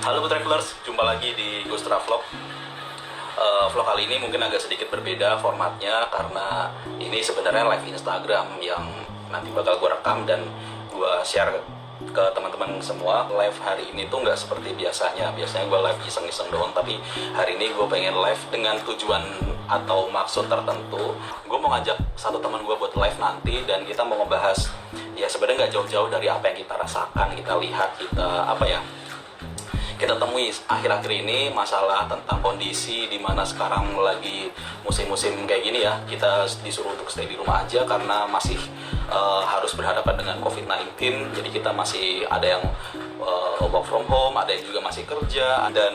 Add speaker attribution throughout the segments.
Speaker 1: Halo Travelers, jumpa lagi di Gustra Vlog. Vlog kali ini mungkin agak sedikit berbeda formatnya karena ini sebenarnya live Instagram yang nanti bakal gue rekam dan gue share ke teman-teman semua. Live hari ini tuh nggak seperti biasanya. Biasanya gue live iseng-iseng doang, tapi hari ini gue pengen live dengan tujuan atau maksud tertentu. Gue mau ngajak satu teman gue buat live nanti dan kita mau ngebahas ya sebenarnya nggak jauh-jauh dari apa yang kita rasakan, kita lihat, kita temui akhir-akhir ini, masalah tentang kondisi di mana sekarang lagi musim-musim kayak gini ya, kita disuruh untuk stay di rumah aja karena masih harus berhadapan dengan COVID-19. Jadi kita masih ada yang work from home, ada yang juga masih kerja, dan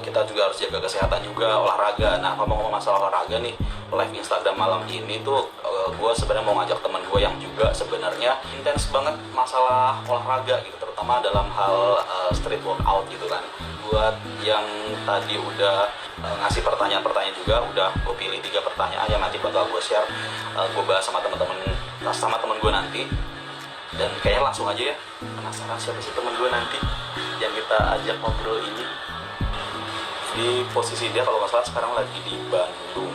Speaker 1: kita juga harus jaga kesehatan juga, olahraga. Nah, ngomong-ngomong masalah olahraga nih, live Instagram malam ini tuh gue sebenarnya mau ngajak temen gue yang juga sebenarnya intens banget masalah olahraga gitu, terutama dalam hal street workout gitu kan. Buat yang tadi udah ngasih pertanyaan-pertanyaan juga, udah gue pilih 3 pertanyaan yang nanti bakal gue share, gue bahas sama temen gue nanti. Dan kayaknya langsung aja ya, penasaran siapa sih temen gue nanti yang kita ajak ngobrol ini. Di posisi dia kalau nggak salah sekarang lagi di Bandung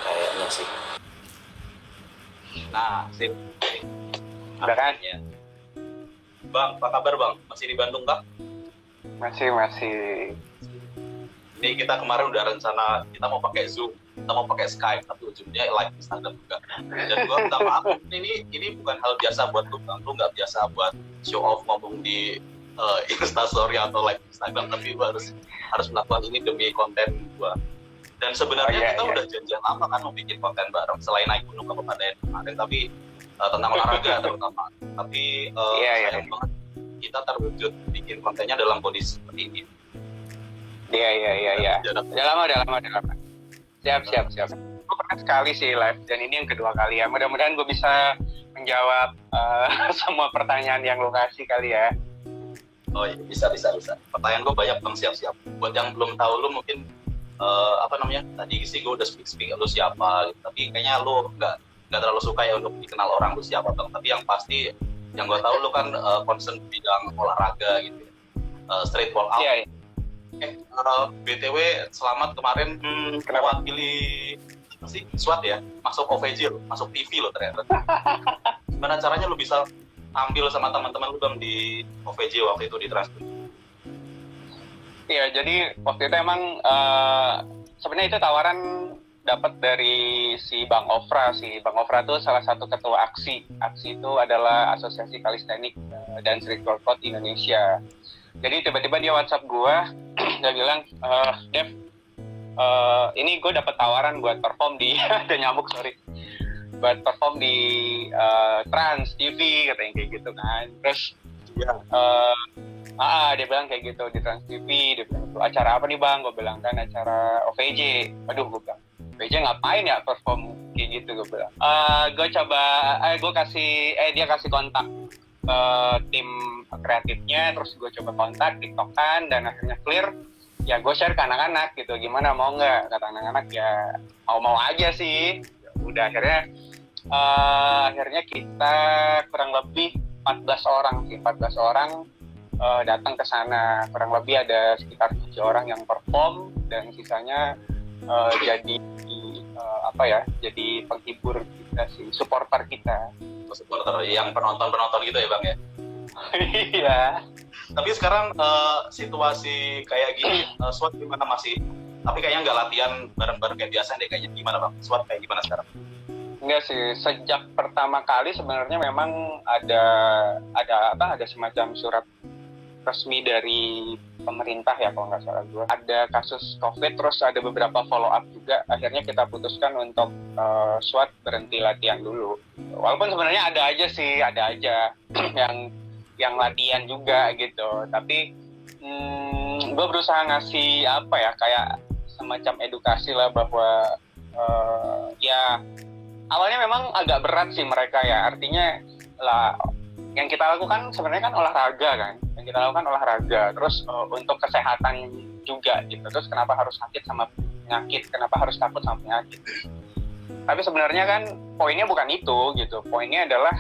Speaker 1: kayaknya sih. Nah, sip.
Speaker 2: Udah kan?
Speaker 1: Ya. Bang, apa kabar Bang? Masih di Bandung Kak?
Speaker 2: Masih.
Speaker 1: Ini kita kemarin udah rencana kita mau pakai Zoom, kita mau pakai Skype, tapi ujungnya live Instagram juga. Dan gue minta maaf, ini bukan hal biasa buat lu Bang. Lu nggak biasa buat show off ngomong di Instastory atau live Instagram, tapi gue harus melakukan ini demi konten gue. Dan sebenarnya kita udah janjian lama kan mau bikin konten bareng selain naik gunung ke Pegadaian kemarin, tapi tentang olahraga terutama. Tapi sayang banget kita terwujud bikin kontennya dalam kondisi seperti ini.
Speaker 2: Iya. Udah lama. Siap. Gue pernah sekali sih live, dan ini yang kedua kali ya. Mudah-mudahan gue bisa menjawab semua pertanyaan yang lo kasih kali ya.
Speaker 1: Oh iya, bisa. Pertanyaan gue banyak Bang, siap-siap. Buat yang belum tahu lu mungkin tadi sih gue udah speak lu siapa gitu. Tapi kayaknya lu nggak terlalu suka ya untuk dikenal orang lu siapa Bang. Tapi yang pasti yang gue tahu lu kan concern bidang olahraga gitu ya. Street workout.
Speaker 2: Iya.
Speaker 1: BTW selamat kemarin mewakili SWAT ya, masuk OVJ lo, masuk TV lo ternyata. Gimana caranya lu bisa tampil sama teman-teman lu Bang di OVJ waktu itu di Trans?
Speaker 2: Iya, jadi waktu itu emang sebenarnya itu tawaran dapat dari si Bang Ofra. Si Bang Ofra itu salah satu ketua aksi. Aksi itu adalah Asosiasi Kalistenik dan Street Workout Indonesia. Jadi tiba-tiba dia WhatsApp gue, dia bilang, Dev, ini gue dapat tawaran buat perform di, ada nyamuk sorry, buat perform di Trans TV, katanya kayak gitu kan. Terus dia bilang kayak gitu di Trans TV. Dia bilang, acara apa nih Bang? Gue bilang kan acara OVJ. Aduh, gue bilang, OVJ ngapain ya perform kayak gitu? Gue bilang, dia kasih kontak tim kreatifnya, terus gue coba kontak, tiktokan, dan akhirnya clear. Ya gue share ke anak-anak gitu, gimana mau nggak? Kata anak-anak ya mau aja sih. Ya udah akhirnya kita kurang lebih 14 orang datang ke sana. Kurang lebih ada sekitar 7 orang yang perform, dan sisanya jadi penghibur kita sih, supporter kita.
Speaker 1: Supporter yang penonton gitu ya Bang ya?
Speaker 2: Iya.
Speaker 1: Tapi sekarang situasi kayak gini, SWAT gimana masih? Tapi kayaknya nggak latihan bareng-bareng kayak biasa deh kayaknya. Gimana Bang? SWAT kayak gimana sekarang?
Speaker 2: Enggak sih, sejak pertama kali sebenarnya memang ada semacam surat resmi dari pemerintah ya kalau nggak salah gue. Ada kasus COVID, terus ada beberapa follow up juga. Akhirnya kita putuskan untuk SWAT berhenti latihan dulu. Walaupun sebenarnya ada aja yang latihan juga gitu. Tapi gue berusaha ngasih kayak semacam edukasi lah bahwa awalnya memang agak berat sih mereka ya. Artinya lah, yang kita lakukan sebenarnya kan olahraga kan. Terus untuk kesehatan juga gitu. Terus kenapa harus sakit sama penyakit? Kenapa harus takut sama penyakit? Tapi sebenarnya kan poinnya bukan itu gitu. Poinnya adalah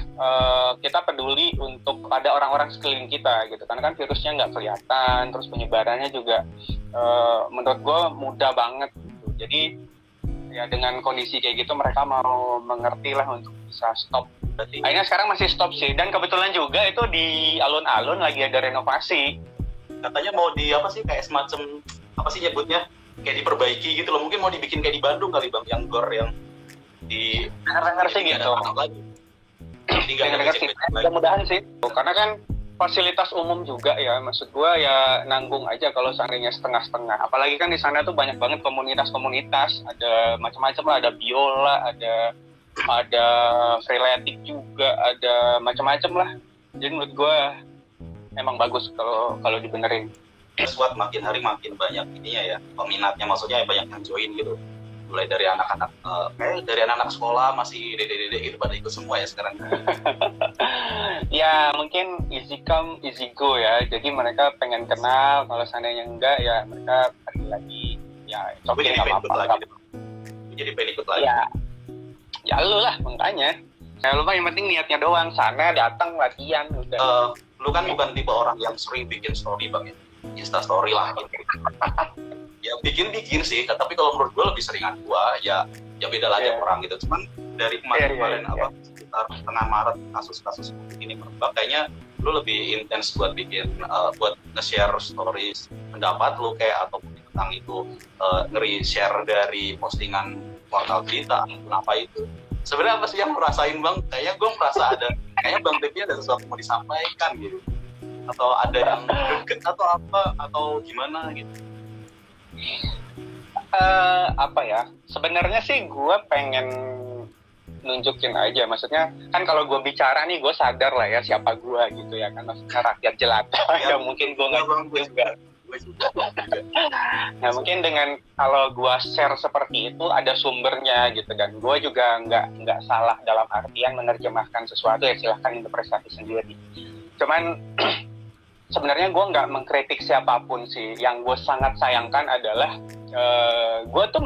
Speaker 2: kita peduli untuk pada orang-orang sekeliling kita gitu. Karena kan virusnya nggak kelihatan, terus penyebarannya juga menurut gue mudah banget gitu. Jadi ya dengan kondisi kayak gitu mereka mau mengerti lah untuk bisa stop. Akhirnya sekarang masih stop sih. Dan kebetulan juga itu di alun-alun lagi ada renovasi.
Speaker 1: Katanya mau di apa sih, kayak semacam apa sih nyebutnya, kayak diperbaiki gitu loh. Mungkin mau dibikin kayak di Bandung kali Bang, yang gor yang di
Speaker 2: Dengar sih gitu. Dengar sih. Mudah-mudahan sih. Karena kan fasilitas umum juga ya, maksud gua ya nanggung aja kalau seandainya setengah-setengah. Apalagi kan di sana tuh banyak banget komunitas-komunitas, ada macam-macam lah, ada biola, ada freeletik juga, ada macam-macam lah. Jadi menurut gua emang bagus kalau dibenerin.
Speaker 1: Swat makin hari makin banyak ininya ya, peminatnya, maksudnya banyak yang join gitu. Mulai dari anak-anak dari anak-anak sekolah masih dede-dede gitu pada ikut semua ya sekarang.
Speaker 2: Ya mungkin easy come easy go ya, jadi mereka pengen kenal, kalau seandainya enggak ya mereka pergi lagi ya.
Speaker 1: Tapi jadi pengen ikut lagi gitu. Jadi pengen ikut lagi
Speaker 2: ya lu lah makanya ya, lu mah yang penting niatnya doang, sana datang latihan udah.
Speaker 1: Lu kan bukan tipe orang yang sering bikin story Bang ya, Insta story lah gitu. Ya bikin sih, tapi kalau menurut gue lebih seringan gue ya beda lagi orang gitu. Cuman dari kemarin sekitar tengah Maret kasus-kasus ini merebak, kayaknya lu lebih intens buat bikin buat nge-share stories pendapat lu kayak ataupun tentang itu, nge-share dari postingan portal berita apa itu. Sebenarnya apa sih yang lu rasain Bang? Kayaknya gue merasa kayaknya Bang Devi ada sesuatu mau disampaikan gitu, atau ada yang deket atau apa atau gimana gitu.
Speaker 2: Apa ya, sebenarnya sih gue pengen nunjukin aja, maksudnya kan kalau gue bicara nih gue sadar lah ya siapa gue gitu ya kan, maksudnya rakyat jelata ya mungkin gue nggak juga. Nah mungkin dengan kalau gue share seperti itu ada sumbernya gitu, dan gue juga nggak salah dalam artian menerjemahkan sesuatu, ya silahkan interpretasi sendiri. Cuman sebenarnya gue nggak mengkritik siapapun sih. Yang gue sangat sayangkan adalah gue tuh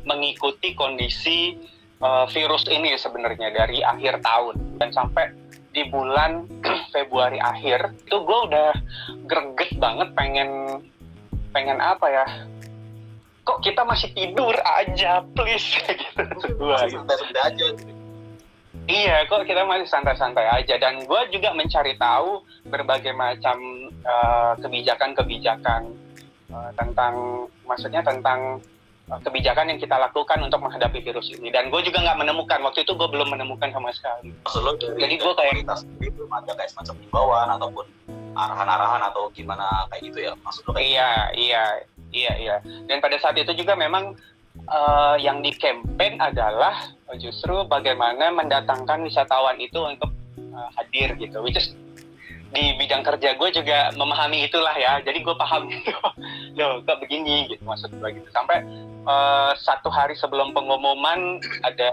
Speaker 2: mengikuti kondisi virus ini sebenarnya dari akhir tahun, dan sampai di bulan Februari akhir itu gue udah greget banget pengen apa ya, kok kita masih tidur aja please gitu.
Speaker 1: Masih santai-santai aja gitu.
Speaker 2: Iya, kok kita masih santai-santai aja. Dan gue juga mencari tahu berbagai macam kebijakan-kebijakan tentang kebijakan yang kita lakukan untuk menghadapi virus ini. Dan gue juga nggak menemukan, waktu itu gue belum menemukan sama sekali.
Speaker 1: Maksud lo jadi gue kayak belum ada kayak semacam himbauan ataupun arahan-arahan atau gimana kayak gitu ya? Maksud lo kayak
Speaker 2: Iya. Dan pada saat itu juga memang yang di campaign adalah justru bagaimana mendatangkan wisatawan itu untuk hadir gitu, which is di bidang kerja gue juga memahami itulah ya, jadi gue paham gitu loh kok begini gitu maksud gue gitu. Sampai 1 hari sebelum pengumuman ada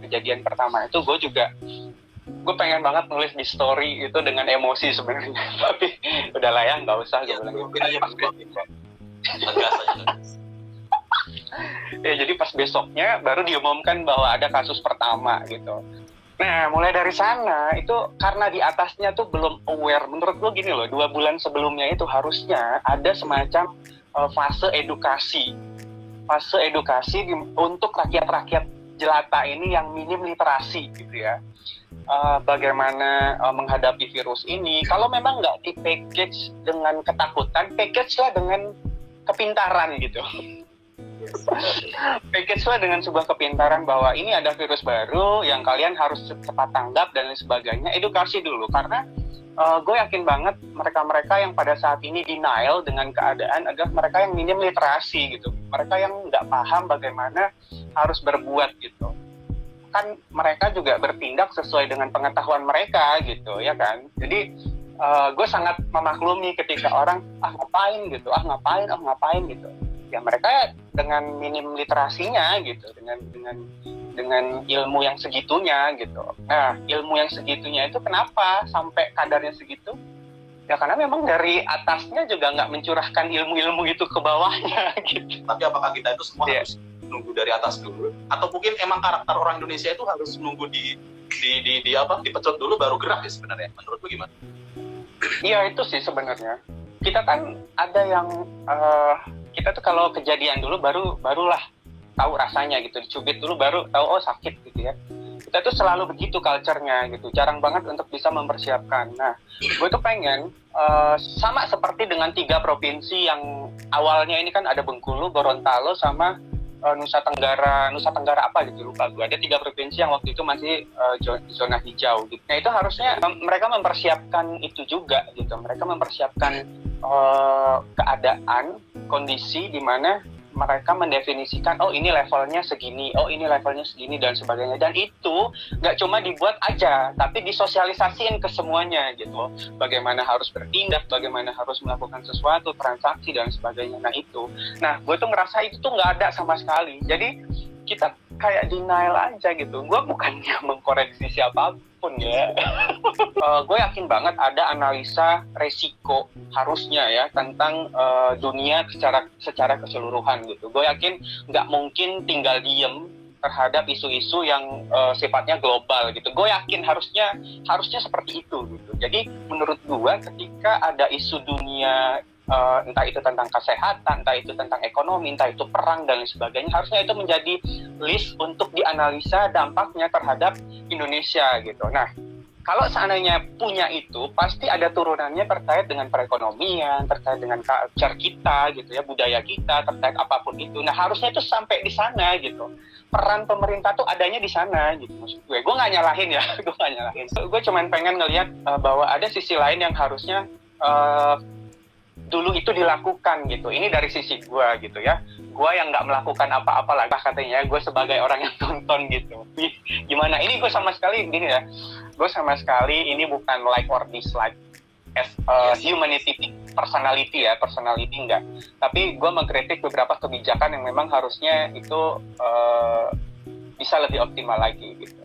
Speaker 2: kejadian pertama itu gue pengen banget nulis di story itu dengan emosi sebenarnya, tapi udahlah ya nggak usah gue bilang. Ya jadi pas besoknya baru diumumkan bahwa ada kasus pertama gitu. Nah mulai dari sana itu karena di atasnya tuh belum aware, menurut gue gini loh, 2 bulan sebelumnya itu harusnya ada semacam fase edukasi untuk rakyat-rakyat jelata ini yang minim literasi gitu ya. Bagaimana menghadapi virus ini. Kalau memang nggak di-package dengan ketakutan, package lah dengan kepintaran gitu. Package lah dengan sebuah kepintaran bahwa ini ada virus baru yang kalian harus cepat tanggap dan lain sebagainya. Edukasi dulu, karena gue yakin banget mereka-mereka yang pada saat ini denial dengan keadaan adalah mereka yang minim literasi gitu. Mereka yang nggak paham bagaimana harus berbuat gitu. Kan mereka juga bertindak sesuai dengan pengetahuan mereka gitu ya kan. Jadi gue sangat memaklumi ketika orang ngapain gitu. Ya mereka dengan minim literasinya gitu, dengan ilmu yang segitunya gitu. Nah ilmu yang segitunya itu kenapa sampai kadarnya segitu? Ya karena memang dari atasnya juga nggak mencurahkan ilmu-ilmu itu ke bawahnya gitu.
Speaker 1: Tapi apakah kita itu semua harus nunggu dari atas dulu, atau mungkin emang karakter orang Indonesia itu harus nunggu di apa, dipecut dulu baru gerak ya sebenarnya? Menurut lu gimana?
Speaker 2: Iya, itu sih sebenarnya. Kita kan ada yang kita tuh kalau kejadian dulu barulah tahu rasanya gitu, dicubit dulu baru tahu oh sakit gitu ya. Kita tuh selalu begitu culture-nya gitu, jarang banget untuk bisa mempersiapkan. Nah, gue tuh pengen sama seperti dengan 3 provinsi yang awalnya ini kan ada Bengkulu, Gorontalo, sama Nusa Tenggara apa gitu, lupa gue. Ada 3 provinsi yang waktu itu masih zona hijau gitu. Nah, itu harusnya mereka mempersiapkan itu juga gitu. Mereka mempersiapkan keadaan, kondisi di mana mereka mendefinisikan, oh ini levelnya segini, oh ini levelnya segini, dan sebagainya. Dan itu nggak cuma dibuat aja, tapi disosialisasiin ke semuanya gitu. Bagaimana harus bertindak, bagaimana harus melakukan sesuatu, transaksi, dan sebagainya. Nah itu. Nah, gue tuh ngerasa itu tuh nggak ada sama sekali. Jadi, kita kayak denial aja gitu. Gue bukannya mengkoreksi siapapun ya. Gue yakin banget ada analisa resiko harusnya ya tentang dunia secara keseluruhan gitu. Gue yakin nggak mungkin tinggal diem terhadap isu-isu yang sifatnya global gitu. Gue yakin harusnya seperti itu gitu. Jadi menurut gue ketika ada isu dunia, entah itu tentang kesehatan, entah itu tentang ekonomi, entah itu perang dan lain sebagainya, harusnya itu menjadi list untuk dianalisa dampaknya terhadap Indonesia gitu. Nah, kalau seandainya punya itu, pasti ada turunannya terkait dengan perekonomian, terkait dengan culture kita gitu ya, budaya kita, terkait apapun itu. Nah, harusnya itu sampai di sana gitu. Peran pemerintah tuh adanya di sana gitu maksud gue. Gue nggak nyalahin ya, gue nggak nyalahin. Gue cuman pengen ngelihat bahwa ada sisi lain yang harusnya dulu itu dilakukan gitu. Ini dari sisi gue gitu ya. Gue yang nggak melakukan apa-apa lah katanya. Gue sebagai orang yang nonton gitu. Gimana? Ini gue sama sekali gini ya. Gue sama sekali ini bukan like or dislike as humanity personality enggak. Tapi gue mengkritik beberapa kebijakan yang memang harusnya itu bisa lebih optimal lagi gitu.